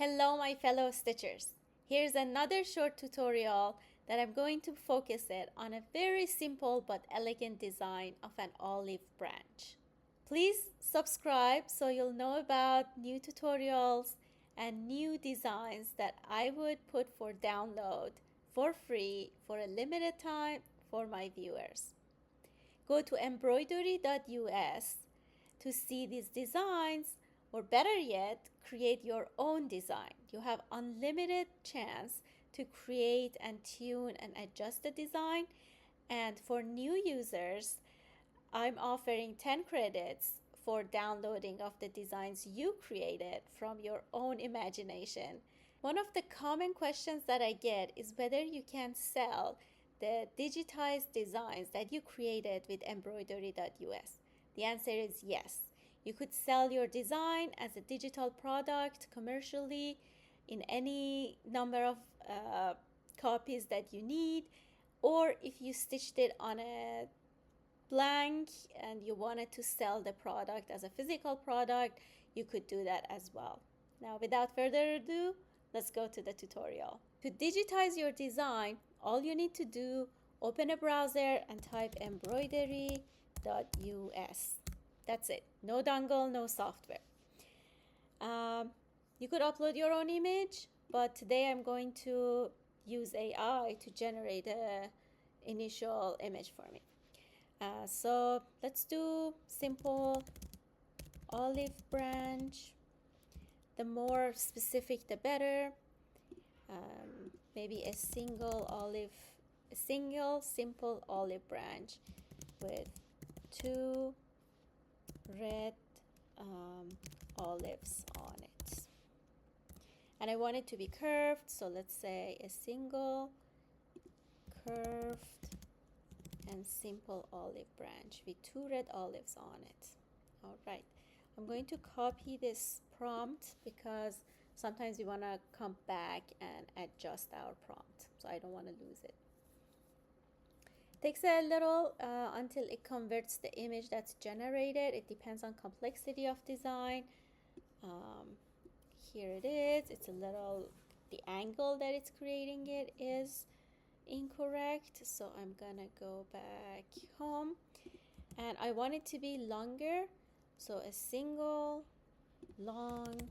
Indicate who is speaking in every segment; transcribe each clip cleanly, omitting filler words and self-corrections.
Speaker 1: Hello my fellow stitchers. Here's another short tutorial that I'm going to focus it on a very simple but elegant design of an olive branch. Please subscribe so you'll know about new tutorials and new designs that I would put for download for free for a limited time for my viewers. Go to embroidery.us to see these designs, or better yet, create your own design. You have unlimited chance to create and tune and adjust the design. And for new users, I'm offering 10 credits for downloading of the designs you created from your own imagination. One of the common questions that I get is whether you can sell the digitized designs that you created with embroidery.us. The answer is yes. You could sell your design as a digital product commercially in any number of copies that you need, or if you stitched it on a blank and you wanted to sell the product as a physical product, you could do that as well. Now, without further ado, let's go to the tutorial. To digitize your design, all you need to do, open a browser and type embroidery.us. That's it. No dongle, no software. You could upload your own image, but today I'm going to use AI to generate an initial image for me. So let's do simple olive branch. The more specific, the better. Maybe a single simple olive branch with 2 red olives on it. And I want it to be curved, so let's say a single curved and simple olive branch with 2 red olives on it. All right, I'm going to copy this prompt because sometimes we want to come back and adjust our prompt, so I don't want to lose it. Takes a little until it converts the image that's generated. It depends on complexity of design. Here it is. It's a little, the angle that it's creating it is incorrect, so I'm gonna go back home and I want it to be longer, so a single long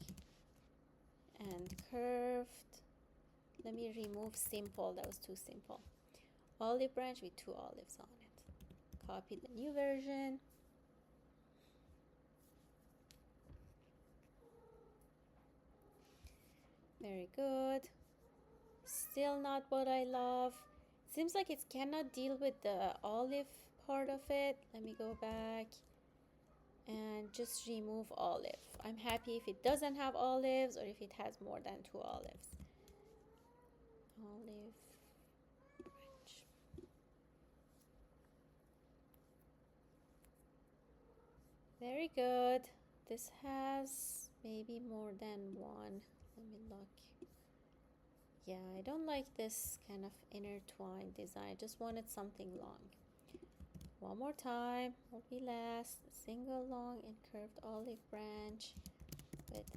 Speaker 1: and curved. Let me remove simple, that was too simple. Olive branch with 2 olives on it. Copy the new version. Very good. Still not what I love. Seems like it cannot deal with the olive part of it. Let me go back and just remove olive. I'm happy if it doesn't have olives or if it has more than 2 olives. Olive branch. Very good. This has maybe more than one. Let me look. Yeah, I don't like this kind of intertwined design. I just wanted something long. One more time, will be last. A single long and curved olive branch with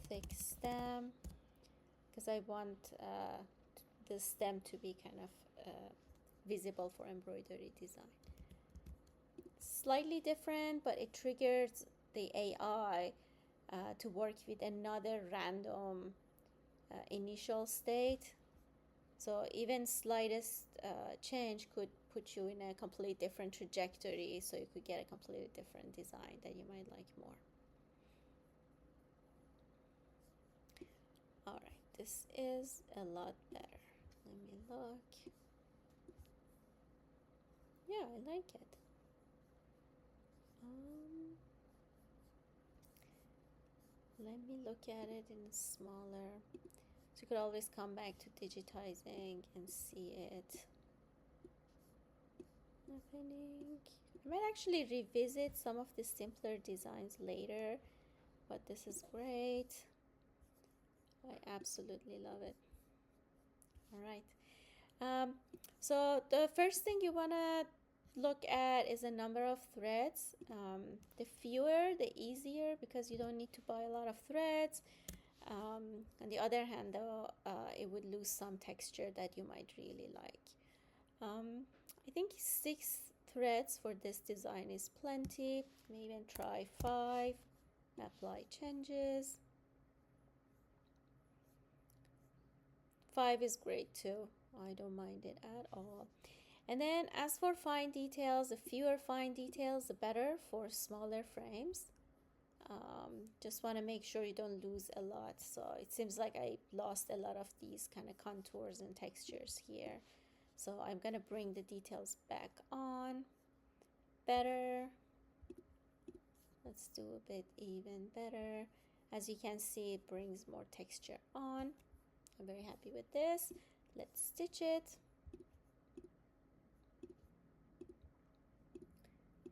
Speaker 1: thick stem, because I want the stem to be kind of visible for embroidery design. Slightly different, but it triggers the AI to work with another random initial state. So even slightest change could put you in a completely different trajectory, so you could get a completely different design that you might like more. All right, this is a lot better. Let me look. Yeah, I like it. Let me look at it in smaller. So you could always come back to digitizing and see it. Happening. I might actually revisit some of the simpler designs later, but this is great. I absolutely love it. All right. So the first thing you want to look at is a number of threads. The fewer, the easier, because you don't need to buy a lot of threads. On the other hand, though, it would lose some texture that you might really like. I think 6 threads for this design is plenty. Maybe even try 5. Apply changes. 5 is great too. I don't mind it at all. And then as for fine details, the fewer fine details, the better for smaller frames. Just want to make sure you don't lose a lot. So it seems like I lost a lot of these kind of contours and textures here. So I'm going to bring the details back on better. Let's do a bit even better. As you can see, it brings more texture on. I'm very happy with this. Let's stitch it.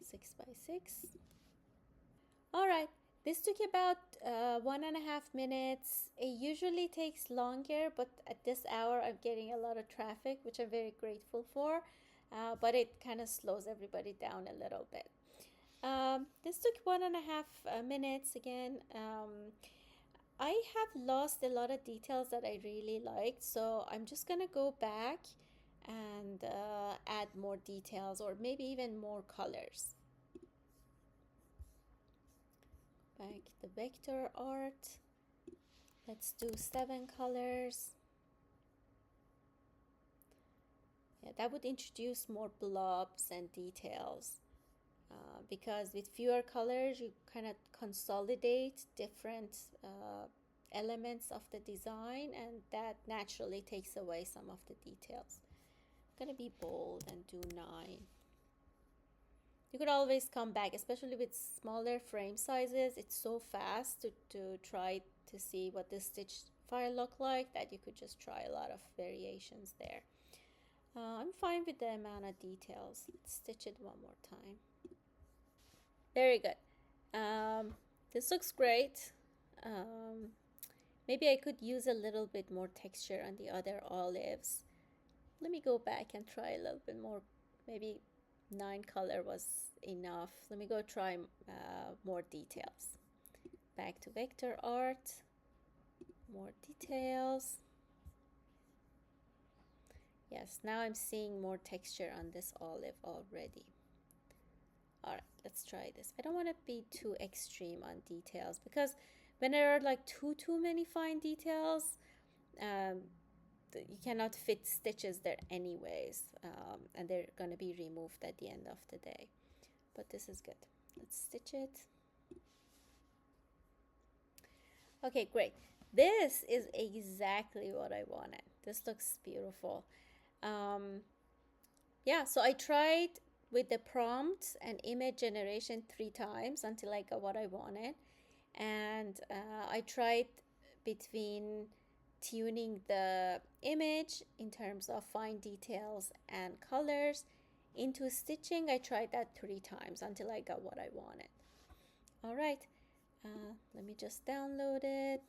Speaker 1: 6 by 6. All right, this took about 1.5 minutes. It usually takes longer, but at this hour I'm getting a lot of traffic, which I'm very grateful for. But it kind of slows everybody down a little bit. This took 1.5 minutes again. I have lost a lot of details that I really liked, so I'm just gonna go back and add more details or maybe even more colors. Back the vector art. Let's do 7 colors. Yeah, that would introduce more blobs and details. Because with fewer colors you kind of consolidate different elements of the design, and that naturally takes away some of the details. I'm gonna be bold and do 9. You could always come back, especially with smaller frame sizes. It's so fast to try to see what the stitch file look like that you could just try a lot of variations there. I'm fine with the amount of details. Let's stitch it one more time. Very good. This looks great. Maybe I could use a little bit more texture on the other olives. Let me go back and try a little bit more. Maybe 9 color was enough. Let me go try more details. Back to vector art. More details. Yes, now I'm seeing more texture on this olive already. All right, let's try this. I don't want to be too extreme on details because when there are like too many fine details, you cannot fit stitches there anyways, and they're going to be removed at the end of the day. But this is good. Let's stitch it. Okay, great. This is exactly what I wanted. This looks beautiful. Yeah, so I tried with the prompt and image generation 3 times until I got what I wanted. And I tried between tuning the image in terms of fine details and colors. Into stitching, I tried that 3 times until I got what I wanted. All right, let me just download it.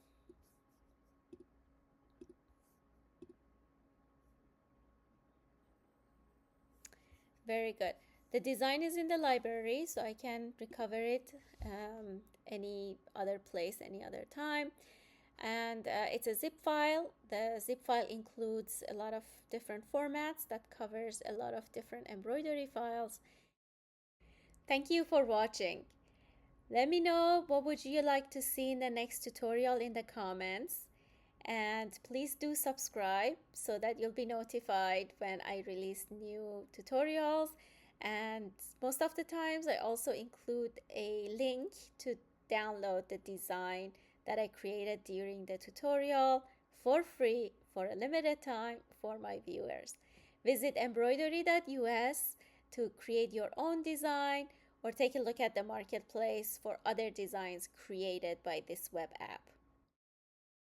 Speaker 1: Very good. The design is in the library, so I can recover it any other place, any other time. And it's a zip file. The zip file includes a lot of different formats that covers a lot of different embroidery files. Thank you for watching. Let me know what would you like to see in the next tutorial in the comments. And please do subscribe so that you'll be notified when I release new tutorials. And most of the times I also include a link to download the design that I created during the tutorial for free for a limited time for my viewers. Visit embroidery.us to create your own design or take a look at the marketplace for other designs created by this web app.